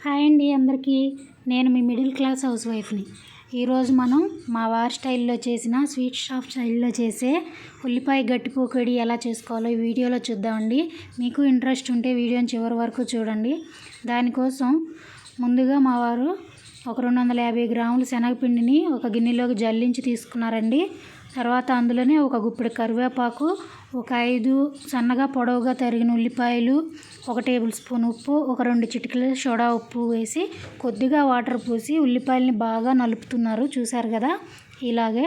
Hi అండి అందరికీ. నేను మీ మిడిల్ క్లాస్ హౌస్ వైఫ్ని. ఈరోజు మనం మా వారి స్టైల్లో చేసిన స్వీట్ షాప్ స్టైల్లో చేసే ఉల్లిపాయ గట్టి పకోడీ ఎలా చేసుకోవాలో ఈ వీడియోలో చూద్దామండి. మీకు ఇంట్రెస్ట్ ఉంటే వీడియోని చివరి వరకు చూడండి. దానికోసం ముందుగా మా వారు ఒక 250 గ్రాముల శనగపిండిని ఒక గిన్నెలోకి జల్లించి తీసుకున్నారండి. తర్వాత అందులోనే ఒక గుప్పెడు కరివేపాకు, ఒక 5 సన్నగా పొడవుగా తరిగిన ఉల్లిపాయలు, 1 టేబుల్ స్పూన్ ఉప్పు, ఒక 2 చిటికెల సోడా ఉప్పు వేసి కొద్దిగా వాటర్ పోసి ఉల్లిపాయలని బాగా నలుపుతున్నారు. చూసారు కదా, ఇలాగే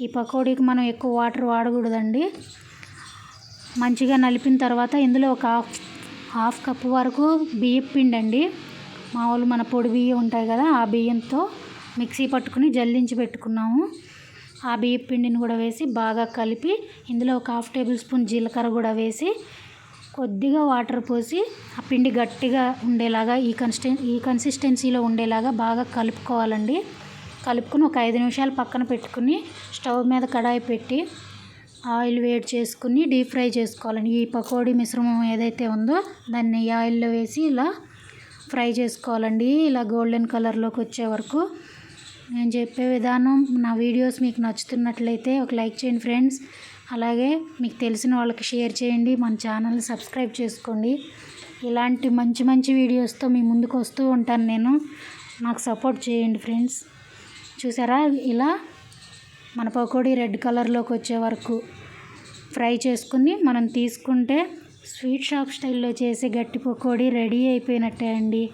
ఈ పకోడీకి మనం ఎక్కువ వాటర్ వాడకూడదండి. మంచిగా నలిపిన తర్వాత ఇందులో ఒక హాఫ్ కప్పు వరకు బియ్యం పిండి అండి, మామూలు మన పొడి బియ్యం ఉంటాయి కదా, ఆ బియ్యంతో మిక్సీ పట్టుకుని జల్లించి పెట్టుకున్నాము. ఆ బియ్యం పిండిని కూడా వేసి బాగా కలిపి ఇందులో ఒక హాఫ్ టేబుల్ స్పూన్ జీలకర్ర కూడా వేసి కొద్దిగా వాటర్ పోసి ఆ పిండి గట్టిగా ఉండేలాగా ఈ కన్సిస్టెన్సీలో ఉండేలాగా బాగా కలుపుకోవాలండి. కలుపుకుని ఒక 5 నిమిషాలు పక్కన పెట్టుకుని స్టవ్ మీద కడాయి పెట్టి ఆయిల్ వేడి చేసుకుని డీప్ ఫ్రై చేసుకోవాలండి. ఈ పకోడీ మిశ్రమం ఏదైతే ఉందో దాన్ని ఈ ఆయిల్లో వేసి ఇలా ఫ్రై చేసుకోవాలండి, ఇలా గోల్డెన్ కలర్లోకి వచ్చే వరకు. నేను చెప్పే విధానం, నా వీడియోస్ మీకు నచ్చుతున్నట్లయితే ఒక లైక్ చేయండి ఫ్రెండ్స్. అలాగే మీకు తెలిసిన వాళ్ళకి షేర్ చేయండి. మన ఛానల్ని సబ్స్క్రైబ్ చేసుకోండి. ఇలాంటి మంచి మంచి వీడియోస్తో మీ ముందుకు వస్తూ ఉంటాను నేను. నాకు సపోర్ట్ చేయండి ఫ్రెండ్స్. చూసారా, ఇలా మన పకోడీ రెడ్ కలర్లోకి వచ్చే వరకు ఫ్రై చేసుకుని మనం తీసుకుంటే స్వీట్ షాప్ స్టైల్లో చేసే గట్టి పకోడీ రెడీ అయిపోయినట్టే అండి.